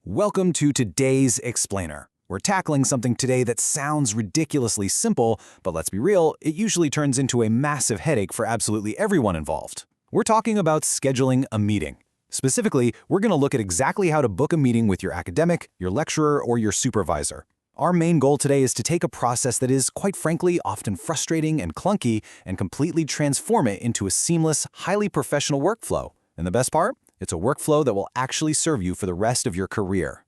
Welcome to today's Explainer. We're tackling something today that sounds ridiculously simple, but let's be real, it usually turns into a massive headache for absolutely everyone involved. We're talking about scheduling a meeting. Specifically, we're going to look at exactly how to book a meeting with your academic, your lecturer, or your supervisor. Our main goal today is to take a process that is, quite frankly, often frustrating and clunky and completely transform it into a seamless, highly professional workflow. And the best part? It's a workflow that will actually serve you for the rest of your career.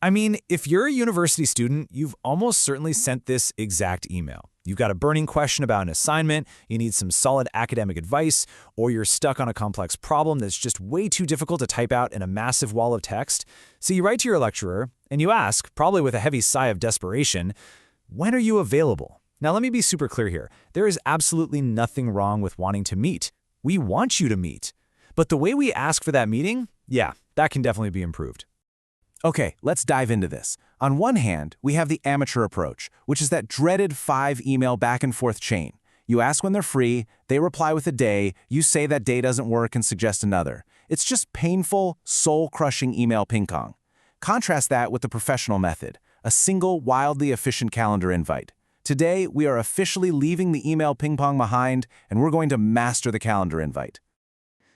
I mean, if you're a university student, you've almost certainly sent this exact email. You've got a burning question about an assignment, you need some solid academic advice, or you're stuck on a complex problem that's just way too difficult to type out in a massive wall of text. So you write to your lecturer, and you ask, probably with a heavy sigh of desperation, when are you available? Now let me be super clear here. There is absolutely nothing wrong with wanting to meet. We want you to meet. But the way we ask for that meeting, yeah, that can definitely be improved. Okay, let's dive into this. On one hand, we have the amateur approach, which is that dreaded 5-email back-and-forth chain. You ask when they're free, they reply with a day, you say that day doesn't work and suggest another. It's just painful, soul-crushing email ping-pong. Contrast that with the professional method, a single, wildly efficient calendar invite. Today, we are officially leaving the email ping-pong behind, and we're going to master the calendar invite.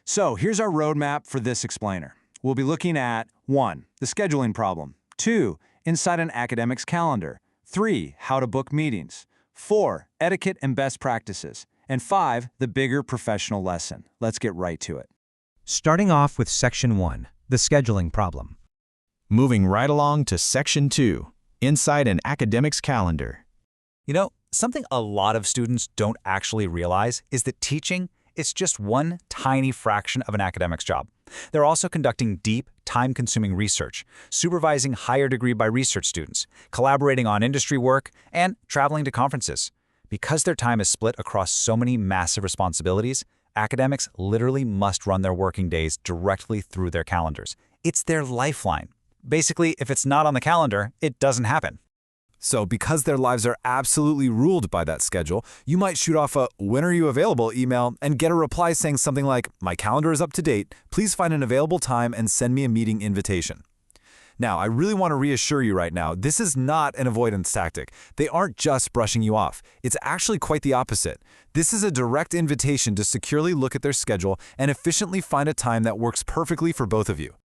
So here's our roadmap for this explainer. We'll be looking at 1. The scheduling problem. 2. Inside an academic's calendar. 3. How to book meetings. 4. Etiquette and best practices. And 5. The bigger professional lesson. Let's get right to it. Starting off with Section 1, the scheduling problem. Moving right along to Section 2, inside an academic's calendar. You know, something a lot of students don't actually realize is that teaching is just one tiny fraction of an academic's job. They're also conducting deep, time-consuming research, supervising higher degree by research students, collaborating on industry work, and traveling to conferences. Because their time is split across so many massive responsibilities, academics literally must run their working days directly through their calendars. It's their lifeline. Basically, if it's not on the calendar, it doesn't happen. So because their lives are absolutely ruled by that schedule, you might shoot off a "when are you available" email and get a reply saying something like, "My calendar is up to date, please find an available time and send me a meeting invitation." Now, I really want to reassure you right now, this is not an avoidance tactic. They aren't just brushing you off. It's actually quite the opposite. This is a direct invitation to securely look at their schedule and efficiently find a time that works perfectly for both of you.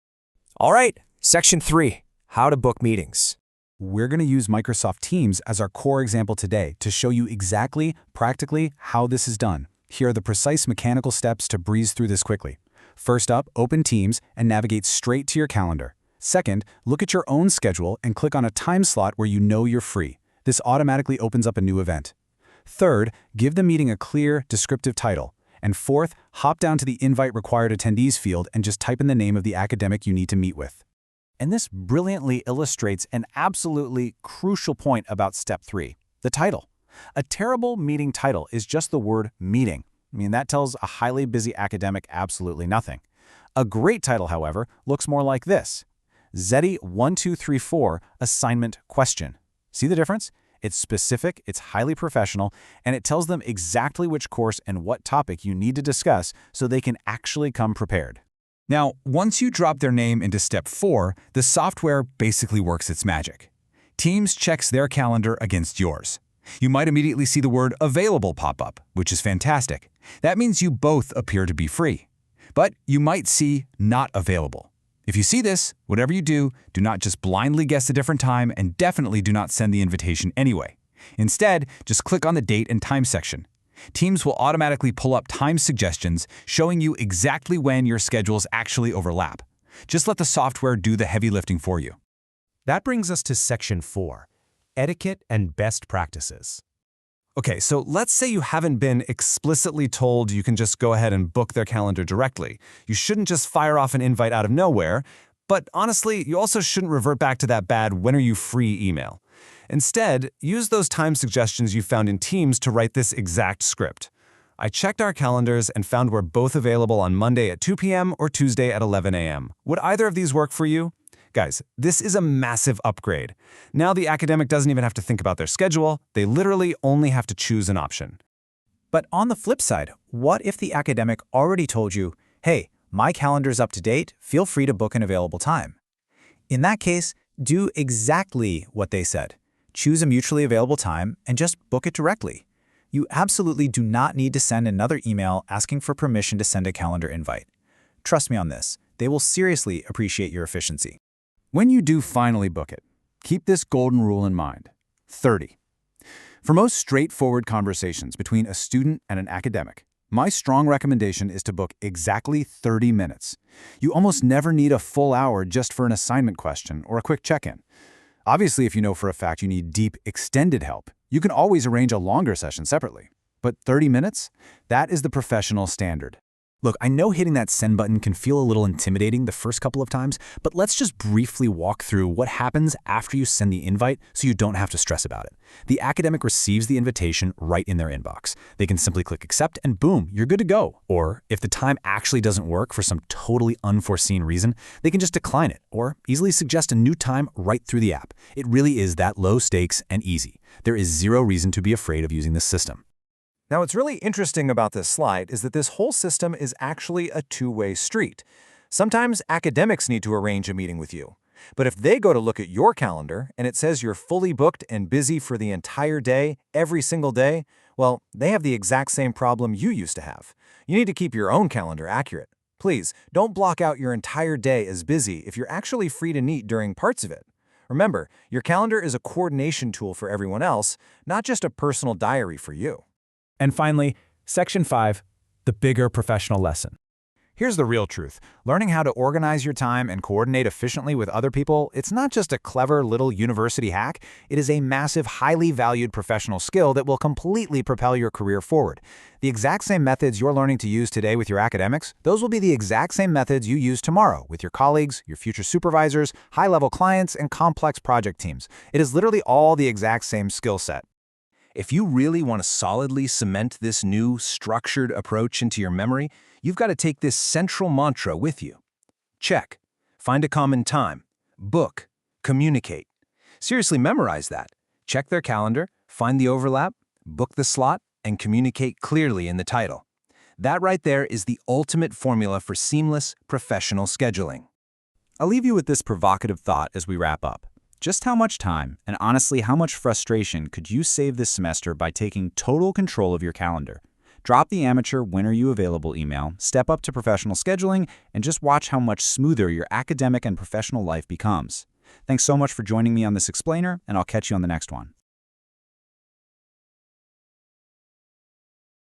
All right, Section 3, how to book meetings. We're going to use Microsoft Teams as our core example today to show you exactly, practically, how this is done. Here are the precise mechanical steps to breeze through this quickly. First up, open Teams and navigate straight to your calendar. Second, look at your own schedule and click on a time slot where you know you're free. This automatically opens up a new event. Third, give the meeting a clear, descriptive title. And fourth, hop down to the Invite Required Attendees field and just type in the name of the academic you need to meet with. And this brilliantly illustrates an absolutely crucial point about Step 3, the title. A terrible meeting title is just the word meeting. I mean, that tells a highly busy academic absolutely nothing. A great title, however, looks more like this: ZETI 1234 Assignment Question. See the difference? It's specific, it's highly professional, and it tells them exactly which course and what topic you need to discuss so they can actually come prepared. Now, once you drop their name into Step 4, the software basically works its magic. Teams checks their calendar against yours. You might immediately see the word available pop up, which is fantastic. That means you both appear to be free. But you might see not available. If you see this, whatever you do, do not just blindly guess a different time and definitely do not send the invitation anyway. Instead, just click on the date and time section. Teams will automatically pull up time suggestions showing you exactly when your schedules actually overlap. Just let the software do the heavy lifting for you. That brings us to Section 4, etiquette and best practices. Okay, so let's say you haven't been explicitly told you can just go ahead and book their calendar directly. You shouldn't just fire off an invite out of nowhere, but honestly, you also shouldn't revert back to that bad "when are you free" email. Instead, use those time suggestions you found in Teams to write this exact script. I checked our calendars and found we're both available on Monday at 2 p.m. or Tuesday at 11 a.m. Would either of these work for you? Guys, this is a massive upgrade. Now the academic doesn't even have to think about their schedule, they literally only have to choose an option. But on the flip side, what if the academic already told you, "Hey, my calendar's up to date, feel free to book an available time"? In that case, do exactly what they said. Choose a mutually available time and just book it directly. You absolutely do not need to send another email asking for permission to send a calendar invite. Trust me on this, they will seriously appreciate your efficiency. When you do finally book it, keep this golden rule in mind. 30. For most straightforward conversations between a student and an academic, my strong recommendation is to book exactly 30 minutes. You almost never need a full hour just for an assignment question or a quick check-in. Obviously, if you know for a fact you need deep, extended help, you can always arrange a longer session separately. But 30 minutes? That is the professional standard. Look, I know hitting that send button can feel a little intimidating the first couple of times, but let's just briefly walk through what happens after you send the invite so you don't have to stress about it. The academic receives the invitation right in their inbox. They can simply click accept and boom, you're good to go. Or if the time actually doesn't work for some totally unforeseen reason, they can just decline it or easily suggest a new time right through the app. It really is that low stakes and easy. There is zero reason to be afraid of using this system. Now, what's really interesting about this slide is that this whole system is actually a two-way street. Sometimes academics need to arrange a meeting with you. But if they go to look at your calendar and it says you're fully booked and busy for the entire day, every single day, well, they have the exact same problem you used to have. You need to keep your own calendar accurate. Please, don't block out your entire day as busy if you're actually free to meet during parts of it. Remember, your calendar is a coordination tool for everyone else, not just a personal diary for you. And finally, Section 5, the bigger professional lesson. Here's the real truth. Learning how to organize your time and coordinate efficiently with other people, it's not just a clever little university hack. It is a massive, highly valued professional skill that will completely propel your career forward. The exact same methods you're learning to use today with your academics, those will be the exact same methods you use tomorrow with your colleagues, your future supervisors, high-level clients, and complex project teams. It is literally all the exact same skill set. If you really want to solidly cement this new, structured approach into your memory, you've got to take this central mantra with you. Check. Find a common time. Book. Communicate. Seriously, memorize that. Check their calendar, find the overlap, book the slot, and communicate clearly in the title. That right there is the ultimate formula for seamless, professional scheduling. I'll leave you with this provocative thought as we wrap up. Just how much time, and honestly how much frustration, could you save this semester by taking total control of your calendar? Drop the amateur "when are you available" email, step up to professional scheduling, and just watch how much smoother your academic and professional life becomes. Thanks so much for joining me on this explainer, and I'll catch you on the next one.